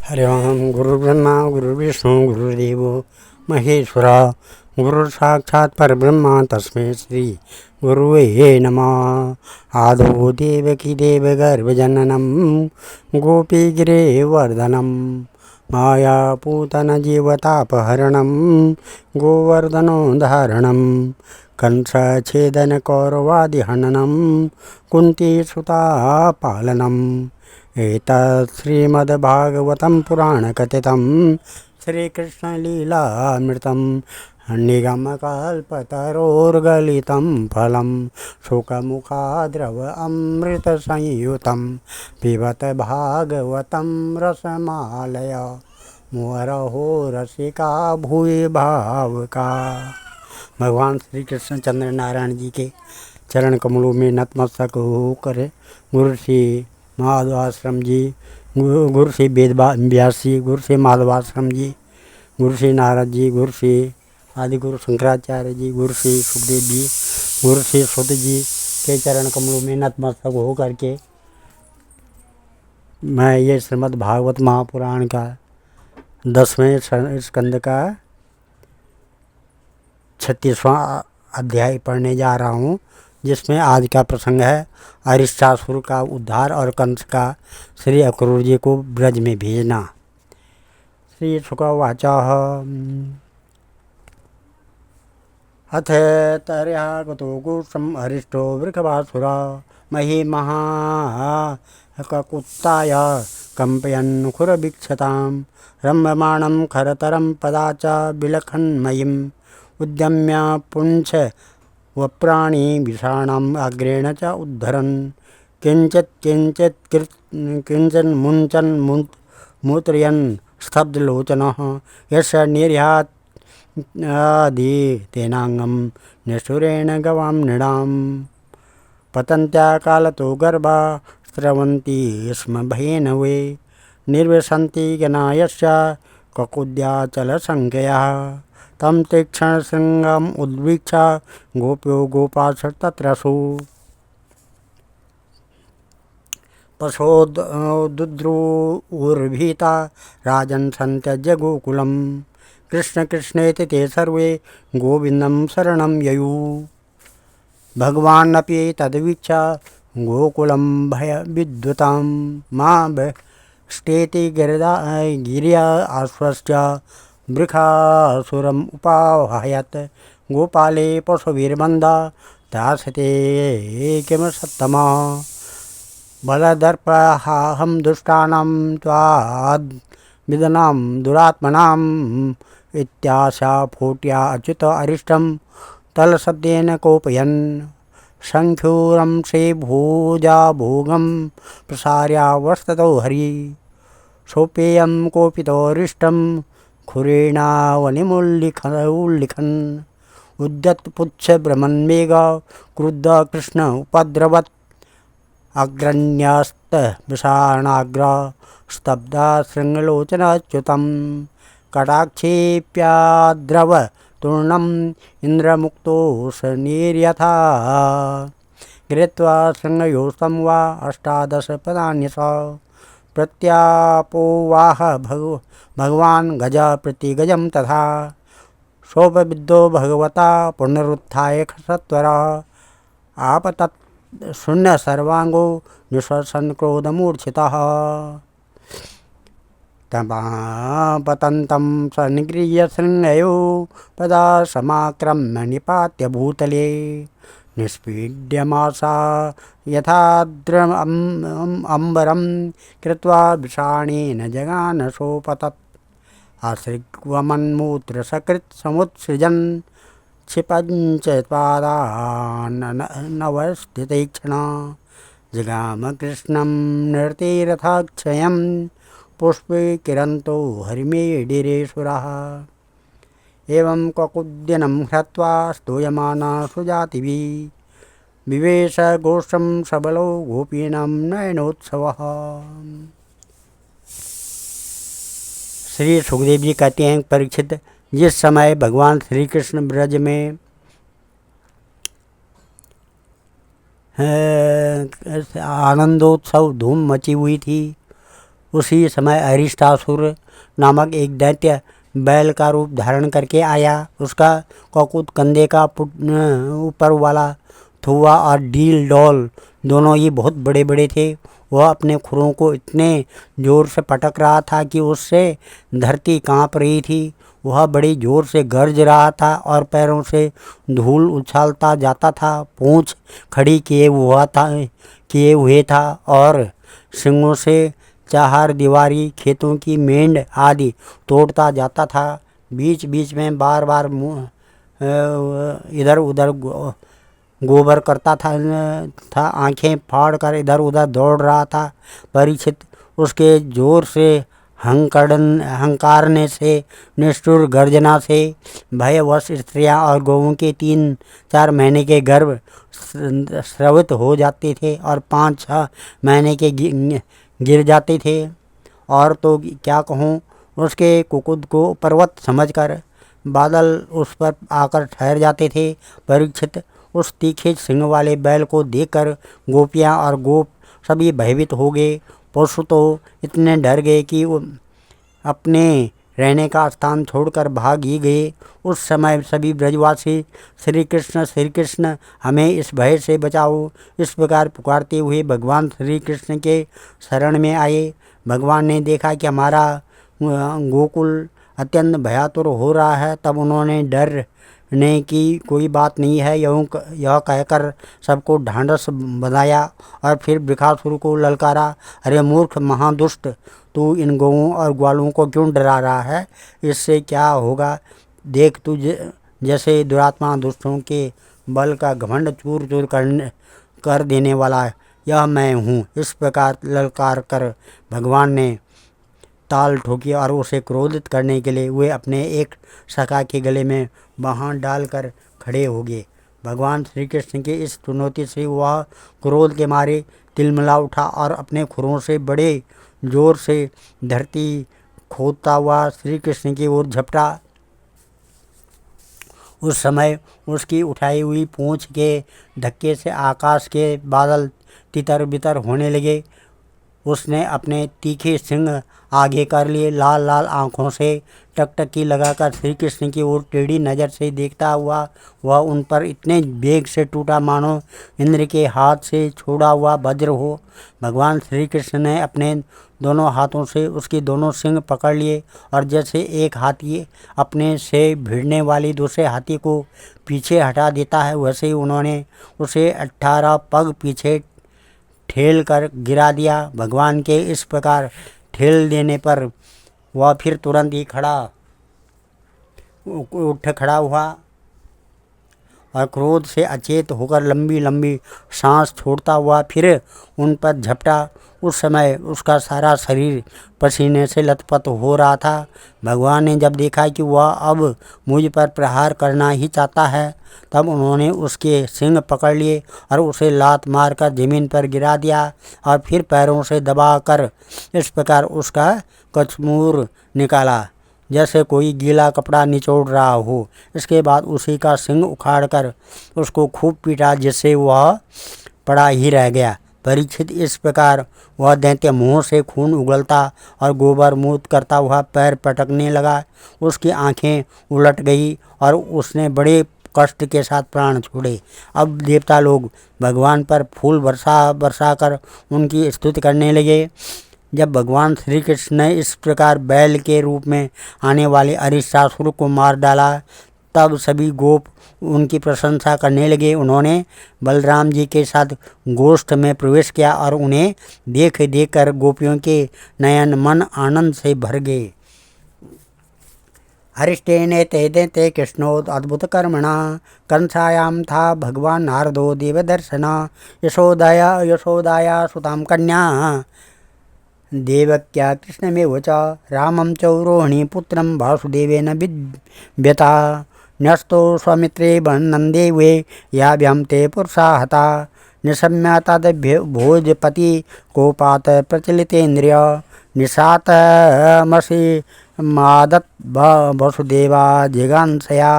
हरि ओम। गुरुर्ब्रह्मा गुरुर्विष्णु गुरुर्देवो महेश्वर, गुरु साक्षात् परब्रह्म तस्मै श्री गुरुवे नमः। आदौ देवकी देवगर्भजननं गोपीगिरिवर्धनं मायापूतन जीवतापहरणं गोवर्धनोद्धारणं कंसच्छेदन कौरवादिहननं कुन्तीसुतापालनम्। एतत् श्रीमद्भागवतं पुराणकथितं श्रीकृष्णलीलामृतं निगमकल्पतरोर्गलितं फलं शुकमुखाद्रव अमृतसंयुतं पिबत भागवतं रसमालय मुहुरहो रसिका भूय भावुका। भगवान श्री कृष्ण चंद्र नारायण जी के चरण कमलों में नतमस्तक होकर गुरु श्री माधवाश्रम जी, गुरु श्री वेद व्यास जी, गुरु श्री माधवाश्रम जी, गुरु श्री नारद जी, गुरु श्री आदि गुरु शंकराचार्य जी, गुरु श्री सुखदेव जी, गुरु श्री सुत जी के चरण कमलों में नतमस्तक हो करके मैं ये श्रीमद् भागवत महापुराण का 10वें स्कंद का 36वां अध्याय पढ़ने जा रहा हूँ, जिसमें आज का प्रसंग है अरिष्टासुर का उद्धार और कंस का श्री अक्रूर जी को ब्रज में भेजना। श्री शुकवाच अथ तर्यागतो गोष्ठम् अरिष्टो वृषभासुर महिमहाककुत्थाय कम्पयन् खुरवीक्षतां रम्यमाणं खरतरं पदा च विलखन्मयीम् उद्यम्य पुंछ वप्राणि विषाणम् अग्रेण च उद्धरन् किञ्चिन् मुञ्चन् मूत्रयन् स्तब्धलोचनः यस्य निर्यात् तेनांगं निष्ठुरेण गवां नृणां पतन्त्या कालतो गर्भा स्रवन्ति स्म भयेन वे निर्विशन्ति गणायस्य ककुद्याचलसंख्यया तं तीक्ष्णशृङ्गम् उद्वीक्ष्य गोप्यो गोपाश्च तत्रसु पशोदुद्रुवुर्भीता राजन् सन्त्यज्य गोकुलं कृष्ण कृष्णेति ते सर्वे गोविन्दं शरणं ययुः। भगवानपि तद्वीक्ष्य गोकुलं भयविद्युतं मा स्टेति गिर्या आश्वस्य वृषासुरम् उपाहयत् गोपाले पशुभिर्बन्धा दास्यते किं सत्तमः बलदर्पहाहं दुष्टानां त्वाद्विदनां दुरात्मनाम् इत्याशा फोट्या अच्युत अरिष्टं तलशब्देन कोपयन् शङ्खूरं श्रीभुजा भोगं प्रसार्यावर्ततो हरि सोपेयं कोपितोरिष्टं खुरेणावनिमुल्लिखन् उद्यत्पुच्छ भ्रमन्मेघ क्रुद्ध कृष्ण उपद्रवत् अग्रण्यस्त विषाणाग्र स्तब्धा शृङ्गलोचनाच्युतं कटाक्षेप्याद्रव तूर्णम् इन्द्रमुक्तोऽसनिर्यथा गृहीत्वा शृङ्गयोस्तं वा अष्टादशपदानि स प्रत्यापोवाह भगवान् गज प्रतिगजं तथा शोभविद्धो भगवता पुनरुत्थाय सत्वरः आपतत् शून्य सर्वांगो निश्वसन् क्रोधमूर्छितः पतन्तं स निगृह्य शृङ्गयो पदा समाक्रम्य निपात्य भूतले निष्पीड्यमासा यथाद्रमम्बरं कृत्वा विषाणेन जगान सोपतत् आश्रिग्वमन्मूत्रसकृत् समुत्सृजन् क्षिपञ्च पादानवस्थितीक्ष्णा जगाम कृष्णं नृतीरथाक्षयं पुष्पे किरन्तो हरिमेडिरेश्वरः एवं ककुद्यनं हृत्वा स्तूयमाना सुजातिभिः विवेश गोष्ठं सबलो गोपीनां नयनोत्सवः। श्री सुखदेव जी कहते हैं, परीक्षित, जिस समय भगवान श्री कृष्ण ब्रज में आनंदोत्सव धूम मची हुई थी, उसी समय अरिष्टासुर नामक एक दैत्य बैल का रूप धारण करके आया। उसका ककुत कंधे का ऊपर वाला थुआ और डील डोल दोनों ही बहुत बड़े बड़े थे। वह अपने खुरों को इतने जोर से पटक रहा था कि उससे धरती कांप रही थी। वह बड़ी जोर से गरज रहा था और पैरों से धूल उछालता जाता था। पूंछ खड़ी किए हुए था और सिंगों से चार दीवारी खेतों की मेंढ आदि तोड़ता जाता था। बीच बीच में बार बार इधर उधर गोबर करता था। आंखें फाड़ कर इधर उधर दौड़ रहा था। परीक्षित उसके जोर से हंकारने से, निष्ठुर गर्जना से भयवश स्त्रियां और गौओं के 3-4 महीने के गर्भ स्रवित हो जाते थे और 5-6 महीने के गिर जाते थे। और तो क्या कहूँ, उसके कुकुद को पर्वत समझकर बादल उस पर आकर ठहर जाते थे। परीक्षित उस तीखे सिंह वाले बैल को देखकर गोपियाँ और गोप सभी भयभीत हो गए। पशु तो इतने डर गए कि अपने रहने का स्थान छोड़कर भाग ही गए। उस समय सभी ब्रजवासी श्री कृष्ण हमें इस भय से बचाओ, इस प्रकार पुकारते हुए भगवान श्री कृष्ण के शरण में आए। भगवान ने देखा कि हमारा गोकुल अत्यंत भयातुर हो रहा है, तब उन्होंने डरने की कोई बात नहीं है यह कहकर सबको ढांढस बंधाया और फिर वृकासुर को ललकारा, अरे मूर्ख महादुष्ट, तू इन गौओं और ग्वालों को क्यों डरा रहा है? इससे क्या होगा? देख, तू जैसे दुरात्मा दुष्टों के बल का घमंड चूर चूर कर देने वाला यह मैं हूँ। इस प्रकार ललकार कर भगवान ने ताल ठोकी और उसे क्रोधित करने के लिए वे अपने एक सखा के गले में बाँह डालकर खड़े हो गए। भगवान श्री कृष्ण की इस चुनौती से वह क्रोध के मारे तिलमिला उठा और अपने खुरों से बड़े जोर से धरती खोदता हुआ श्री कृष्ण की ओर झपटा। उस समय उसकी उठाई हुई पूंछ के धक्के से आकाश के बादल तितर बितर होने लगे। उसने अपने तीखे सिंह आगे कर लिए। लाल लाल आँखों से टकटकी लगाकर श्री कृष्ण की ओर टेढ़ी नज़र से देखता हुआ वह उन पर इतने वेग से टूटा मानो इंद्र के हाथ से छोड़ा हुआ वज्र हो। भगवान श्री कृष्ण ने अपने दोनों हाथों से उसकी दोनों सिंग पकड़ लिए और जैसे एक हाथी अपने से भिड़ने वाली दूसरे हाथी को पीछे हटा देता है, वैसे ही उन्होंने उसे 18 पग पीछे ठेल कर गिरा दिया। भगवान के इस प्रकार ठेल देने पर वह फिर तुरंत ही उठ खड़ा हुआ और क्रोध से अचेत होकर लंबी लंबी सांस छोड़ता हुआ फिर उन पर झपटा। उस समय उसका सारा शरीर पसीने से लथपथ हो रहा था। भगवान ने जब देखा कि वह अब मुझ पर प्रहार करना ही चाहता है, तब उन्होंने उसके सिंग पकड़ लिए और उसे लात मारकर जमीन पर गिरा दिया और फिर पैरों से दबाकर इस प्रकार उसका कचमूर निकाला जैसे कोई गीला कपड़ा निचोड़ रहा हो। इसके बाद उसी का सिंग उखाड़कर उसको खूब पीटा, जिससे वह पड़ा ही रह गया। परीक्षित, इस प्रकार वह दैत्य मुँह से खून उगलता और गोबर मूत करता हुआ पैर पटकने लगा। उसकी आंखें उलट गई और उसने बड़े कष्ट के साथ प्राण छोड़े। अब देवता लोग भगवान पर फूल बरसा कर उनकी स्तुति करने लगे। जब भगवान श्री कृष्ण ने इस प्रकार बैल के रूप में आने वाले अरिष्टासुर को मार डाला, तब सभी गोप उनकी प्रशंसा करने लगे। उन्होंने बलराम जी के साथ गोष्ठ में प्रवेश किया और उन्हें देख कर गोपियों के नयन मन आनंद से भर गए। हरिष्टेने ते कृष्णो अद्भुत कर्मणा कंसायाम था भगवान नारदो देवदर्शना यशोदाया सुताम कन्या देवक्या कृष्णमेव च रामं चौरोहिणी पुत्रं वासुदेवेन विद्यता न्यस्तो स्वमित्रे नंदे वे याभ्यां ते पुरुषा हता निशम्य तद्भोजपति कोपात प्रचलितेन्द्रिय निशातमसि मादत् वसुदेवा जिगांसया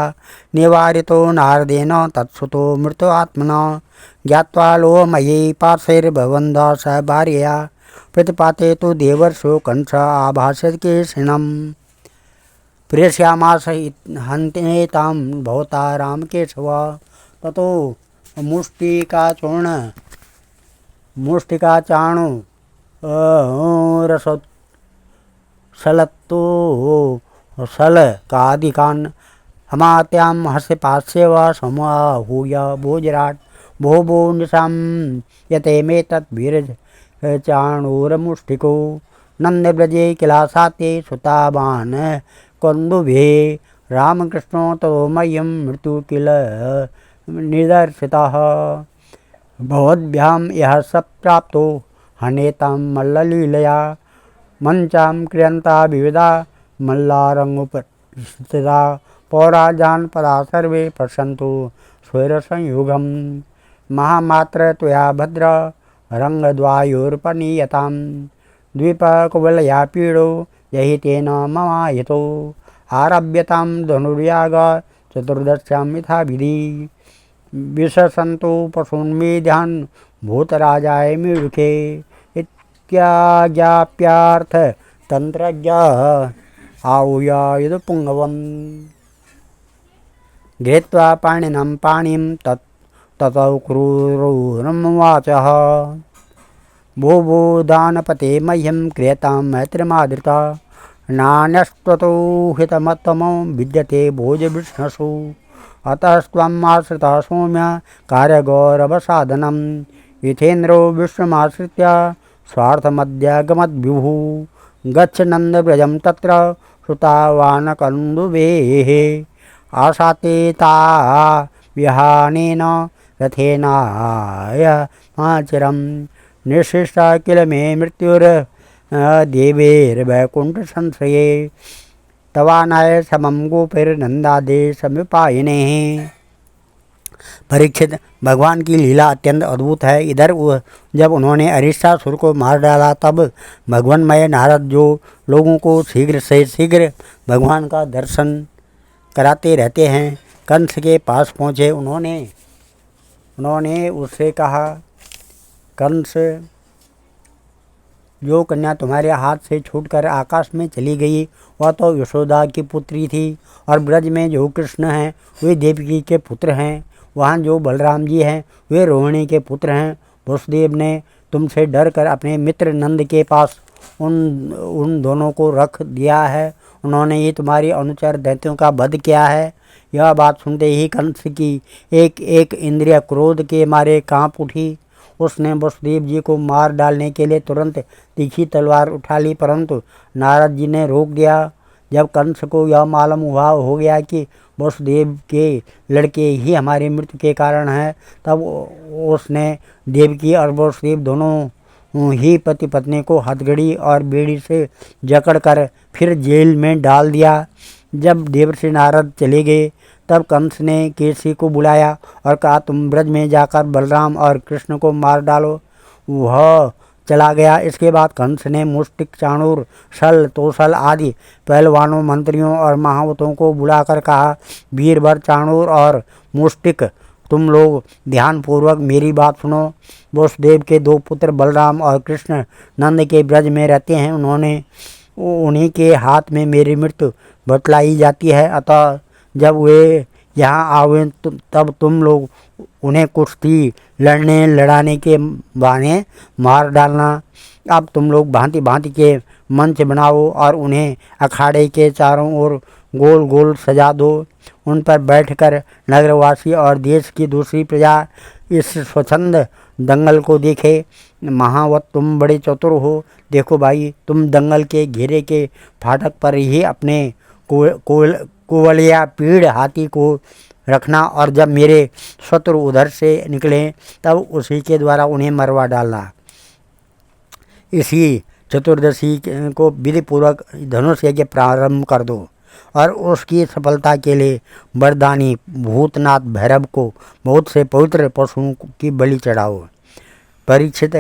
निवारितो नारदेन तत्सुतो मृतो आत्मना ज्ञात्वा लो मयि पार्श्वैर्भवन्द स भार्यया प्रतिपाते तो देवर्षो कंस आभाषत केशिणम् प्रेष्यामास हन्तेतां भवता रामकेशव ततो मुष्टिकाचाणो रसोत्सलत्तो सलकादिकान् हमात्यां हस्यपास्य वा समाहूय भोजराट भो भो निशां यते मे तद्वीर चाणूरमुष्टिको नन्दव्रजे किलासाते सुतावान् कन्दुभे रामकृष्णो ततो मह्यं मृत्यु किल निदर्शितः भवद्भ्यां यः स प्राप्तो हनेतां मल्ललीलया मंचां क्रियन्ता विविधा मल्लारङ्गोपस्थिता पौरा जानपदा सर्वे पश्यन्तु स्वैरसंयुगं महामात्र त्वया भद्र रङ्गद्वायोर्पनीयतां द्वीपकुवलया पीडो यहि तेन ममाहितो आरभ्यतां धनुर्याग चतुर्दश्यां यथा विधि विशसन्तो पशून्मेध्यान् भूतराजाय मीढुके इत्याज्ञाप्यार्थ तंत्रज्ञ आहुयायुधपुङ्गवम् गृहीत्वा पाणिनं पाणिं ततौ क्रूरमुवाचः भो भो दानपते मह्यं क्रियतां मैत्रीमादृता नान्यस्त्वतो हितमत्तमो विद्यते भोजविष्णसु अतस्त्वम् आश्रितः सौम्य कार्यगौरवसाधनम् इथेन्द्रो विश्वमाश्रित्य स्वार्थमद्यगमद्विभुः गच्छ नन्दव्रजं तत्र श्रुतावानकन्दुभेः आशाते ता विहानेन रथेनायमाचिरं निःशिष्टा किल मे मृत्युर्देवैर्वैकुण्ठसंश्रये तवानाय समं गोपैर्नन्दादेशमिपायिने। परीक्षित, भगवान की लीला अत्यंत अद्भुत है। इधर जब उन्होंने अरिष्टासुर को मार डाला तब भगवानमय नारद जो लोगों को शीघ्र से शीघ्र भगवान का दर्शन कराते रहते हैं, कंस के पास पहुँचे। उन्होंने उससे कहा, कंस, जो कन्या तुम्हारे हाथ से छूटकर आकाश में चली गई वह तो यशोदा की पुत्री थी, और ब्रज में जो कृष्ण हैं वे देवकी के पुत्र हैं। वहाँ जो बलराम जी हैं वे रोहिणी के पुत्र हैं। वसुदेव ने तुमसे डर कर अपने मित्र नंद के पास उन दोनों को रख दिया है। उन्होंने ही तुम्हारी अनुचर दैत्यों का वध किया है। यह बात सुनते ही कंस की एक एक इंद्रिय क्रोध के मारे कांप उठी। उसने वसुदेव जी को मार डालने के लिए तुरंत तीखी तलवार उठा ली, परंतु नारद जी ने रोक दिया। जब कंस को यह मालूम हो गया कि वसुदेव के लड़के ही हमारी मृत्यु के कारण हैं, तब उसने देवकी और वसुदेव दोनों ही पति पत्नी को हथकड़ी और बेड़ी से जकड़कर फिर जेल में डाल दिया। जब देवर्षि नारद चले गए तब कंस ने केसी को बुलाया और कहा, तुम ब्रज में जाकर बलराम और कृष्ण को मार डालो। वह चला गया। इसके बाद कंस ने मुष्टिक, चाणूर, सल, तोसल आदि पहलवानों, मंत्रियों और महावतों को बुलाकर कहा, वीरभर, चाणूर और मुष्टिक, तुम लोग ध्यानपूर्वक मेरी बात सुनो। वसुदेव के दो पुत्र बलराम और कृष्ण नंद के ब्रज में रहते हैं। उन्हीं के हाथ में मेरी मृत्यु बतलाई जाती है। अतः जब वे यहाँ आवे तब तुम लोग उन्हें कुश्ती लड़ाने के बहाने मार डालना। अब तुम लोग भांति भांति के मंच बनाओ और उन्हें अखाड़े के चारों ओर गोल गोल सजा दो। उन पर बैठकर नगरवासी और देश की दूसरी प्रजा इस स्वच्छंद दंगल को देखे। महावत, तुम बड़े चतुर हो। देखो भाई, तुम दंगल के घेरे के फाटक पर ही अपने कुवलिया पीड़ हाथी को रखना, और जब मेरे शत्रु उधर से निकलें तब उसी के द्वारा उन्हें मरवा डालना। इसी चतुर्दशी को विधिपूर्वक धनुष यज्ञ प्रारंभ कर दो और उसकी सफलता के लिए वरदानी भूतनाथ भैरव को बहुत से पवित्र पशुओं की बलि चढ़ाओ। परीक्षित,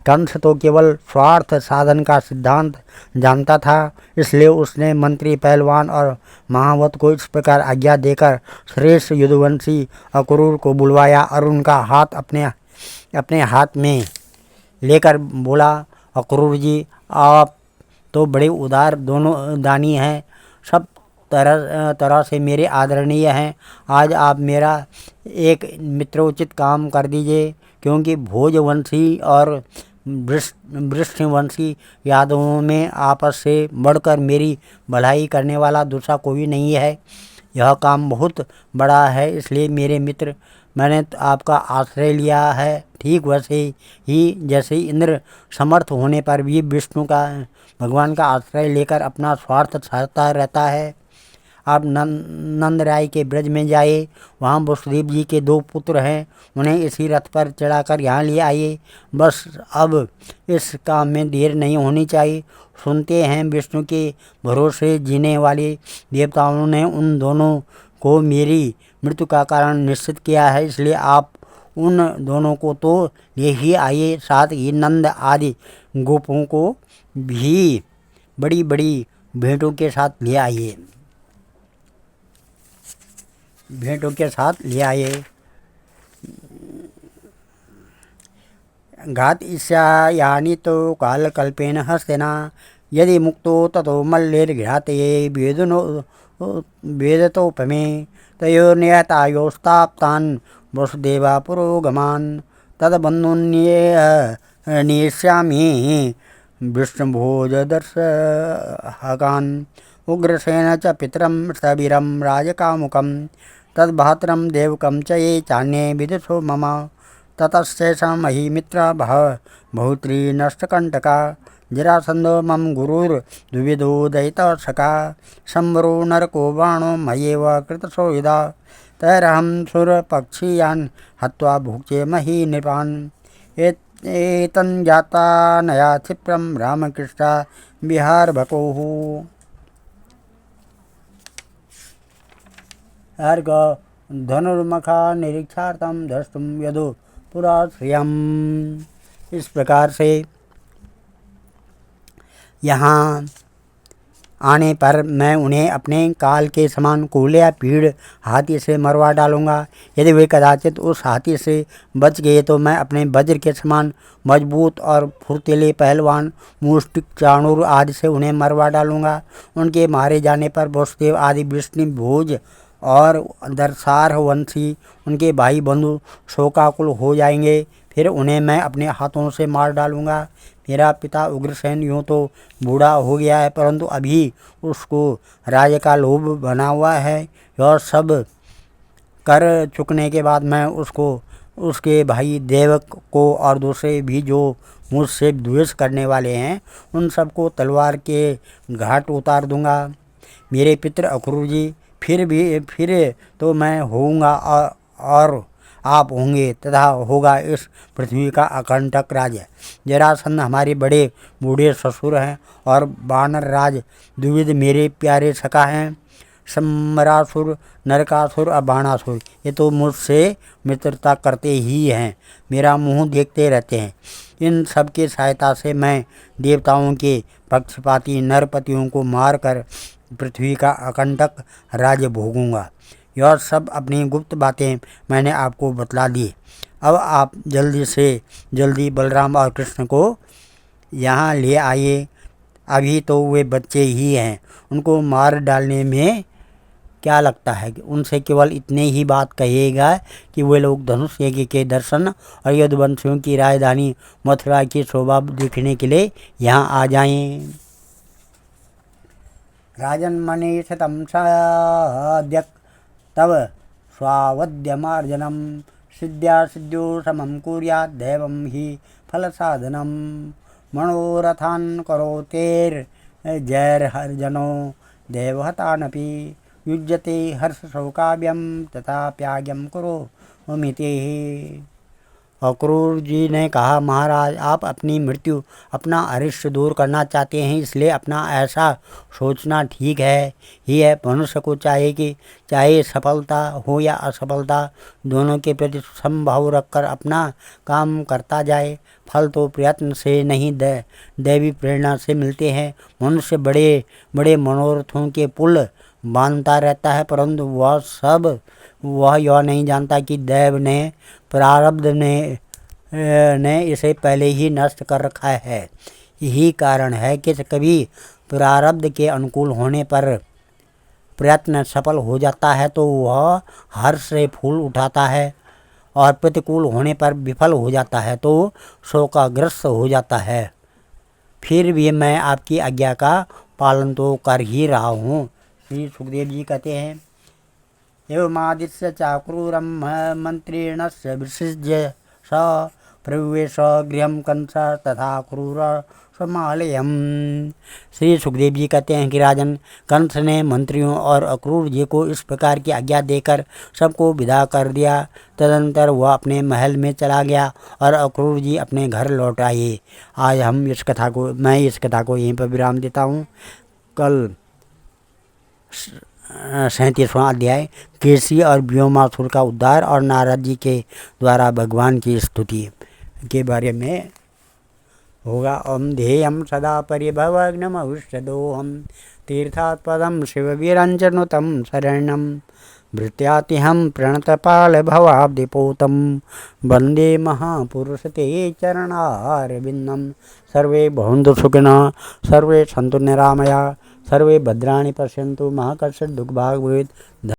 कंस तो केवल स्वार्थ साधन का सिद्धांत जानता था, इसलिए उसने मंत्री, पहलवान और महावत को इस प्रकार आज्ञा देकर श्रेष्ठ युद्धवंशी अक्रूर को बुलवाया और उनका हाथ अपने हाथ में लेकर बोला, अक्रूर जी, आप तो बड़े उदार दोनों दानी हैं, सब तरह से मेरे आदरणीय हैं। आज आप मेरा एक मित्रोचित काम कर दीजिए, क्योंकि भोजवंशी और वृष्णवंशी यादवों में आपस से बढ़कर मेरी भलाई करने वाला दूसरा कोई नहीं है। यह काम बहुत बड़ा है, इसलिए मेरे मित्र, मैंने आपका आश्रय लिया है। ठीक वैसे ही जैसे इंद्र समर्थ होने पर भी विष्णु का, भगवान का आश्रय लेकर अपना स्वार्थ चाहता रहता है। आप नंद राय के ब्रज में जाइए, वहाँ वसुदेव जी के 2 पुत्र हैं, उन्हें इसी रथ पर चढ़ाकर यहाँ ले आइए। बस अब इस काम में देर नहीं होनी चाहिए। सुनते हैं विष्णु के भरोसे जीने वाले देवताओं ने उन दोनों को मेरी मृत्यु का कारण निश्चित किया है, इसलिए आप उन दोनों को तो ले ही आइए, साथ ही नंद आदि गोपों को भी बड़ी बड़ी भेंटों के साथ ले आइए, घात ईशायानि तो कालकल्पेन हस्तेना, यदि मुक्तो ततो मल्लेर्घ्रातये वेदतोपमे, तयोर्नियतायोस्ताप्तान् वसुदेवा पुरोगमान्, तद्बन्धुन्येष्यामि विष्णुभोजदर्शकान्, उग्रसेन च पितरं स्थविरं राजकामुकं, तद्भ्रातरं देवकं च ये चान्ये विदुषो मम, ततश्चैषां महिमित्रा बहुत्री नष्टकण्टका, जरासन्धो मम गुरुर्द्विविधो दयितसखा, संवरो नरको बाणो मय्येव कृतसोऽयदा, तैरहं सुरपक्षीयान् हत्वा भुक्ष्ये मही नृपान्, एतञ्जातानया क्षिप्रं रामकृष्णा विहारभकोः। अर्घ धनुर्मखा निरीक्षार्थं द्रष्टुं यदो पुराश्रियम्। इस प्रकार से यहाँ आने पर मैं उन्हें अपने काल के समान कूल या पीड़ हाथी से मरवा डालूँगा। यदि वे कदाचित उस हाथी से बच गए तो मैं अपने वज्र के समान मजबूत और फुर्तीले पहलवान मुष्टिक चाणूर आदि से उन्हें मरवा डालूँगा। उनके मारे जाने पर वसुदेव आदि विष्णु भोज और दरसार वंशी उनके भाई बंधु शोकाकुल हो जाएंगे, फिर उन्हें मैं अपने हाथों से मार डालूँगा। मेरा पिता उग्रसेन यूँ तो बूढ़ा हो गया है, परंतु अभी उसको राज्य का लोभ बना हुआ है। यह सब कर चुकने के बाद मैं उसको, उसके भाई देवक को और दूसरे भी जो मुझसे द्वेष करने वाले हैं, उन सबको तलवार के घाट उतार दूंगा। मेरे पितर अक्रूर जी, फिर तो मैं होऊंगा और आप होंगे, तथा होगा इस पृथ्वी का अकंटक राज्य। जरासंध हमारे बड़े बूढ़े ससुर हैं और वानर राज द्विविध मेरे प्यारे सखा हैं। सम्मरासुर, नरकासुर और बाणासुर ये तो मुझसे मित्रता करते ही हैं, मेरा मुंह देखते रहते हैं। इन सब की सहायता से मैं देवताओं के पक्षपाती नरपतियों को मारकर पृथ्वी का अकंटक राज्य भोगूंगा। यह सब अपनी गुप्त बातें मैंने आपको बतला दी। अब आप जल्दी से जल्दी बलराम और कृष्ण को यहाँ ले आइए। अभी तो वे बच्चे ही हैं, उनको मार डालने में क्या लगता है। उनसे केवल इतने ही बात कहिएगा कि वे लोग धनुष यज्ञ के दर्शन और यदुवंशियों की राजधानी मथुरा की शोभा देखने के लिए यहाँ आ जाएं। राजन्मणि शतं साध्यक तव स्वावद्यमार्जनं, सिद्ध्या सिद्ध्यो समं कुर्यात् दैवं हि फलसाधनं, मनोरथान् करोतेर्जैर्हर्जनो देवहतानपि, युज्यते हर्षशोकाभ्यं तथाप्याज्ञं करोमीति। अक्रूर जी ने कहा, महाराज आप अपनी मृत्यु, अपना अरिष्ट दूर करना चाहते हैं, इसलिए अपना ऐसा सोचना ठीक है ही है। मनुष्य को चाहिए कि चाहे सफलता हो या असफलता, दोनों के प्रति समभाव रखकर अपना काम करता जाए। फल तो प्रयत्न से नहीं दैवी प्रेरणा से मिलते हैं। मनुष्य बड़े बड़े मनोरथों के पुल बांधता रहता है, परंतु वह यह नहीं जानता कि दैव ने, प्रारब्ध ने इसे पहले ही नष्ट कर रखा है। यही कारण है कि कभी प्रारब्ध के अनुकूल होने पर प्रयत्न सफल हो जाता है तो वह हर्ष से फूल उठाता है, और प्रतिकूल होने पर विफल हो जाता है तो शोकाग्रस्त हो जाता है। फिर भी मैं आपकी आज्ञा का पालन तो कर ही रहा हूँ। श्री सुखदेव जी कहते हैं, एवमादित्य चाक्रूरम मंत्रेण से विसृज्य स प्रवेश गृहम कंस तथा क्रूर समालयम। श्री सुखदेव जी कहते हैं कि राजन, कंस ने मंत्रियों और अक्रूर जी को इस प्रकार की आज्ञा देकर सबको विदा कर दिया। तदनंतर वह अपने महल में चला गया और अक्रूर जी अपने घर लौट आए। आज मैं इस कथा को यहीं पर विराम देता हूँ। कल 37वां अध्याय केसी और व्योमासुर का उद्धार और नारद जी के द्वारा भगवान की स्तुति के बारे में होगा। ओम ध्येयम सदा परिभवग्नमविष्टदोहम तीर्थात् पदम शिववीरञ्चनुतं शरणं भृत्यातिहं प्रणतपाल भवाब्धिपोतं वन्दे महापुरुष ते चरणारविन्दं। सर्वे भवन्तु सुखिनः, सर्वे सन्तु निरामया, सर्वे भद्राणि पश्यन्तु मा कश्चित् दुःखभाग् भवेत्।